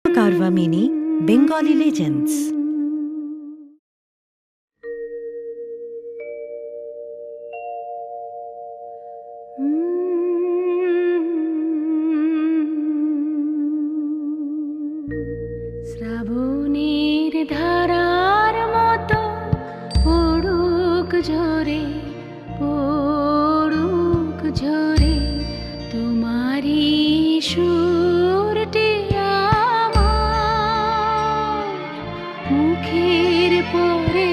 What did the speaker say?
Carvaan mini Bengali legends. শ্রাবণের ধারার মতো পড়ুক ঝরে, পড়ুক ঝরে তোমারি সুরটি আমার মুখের পরে।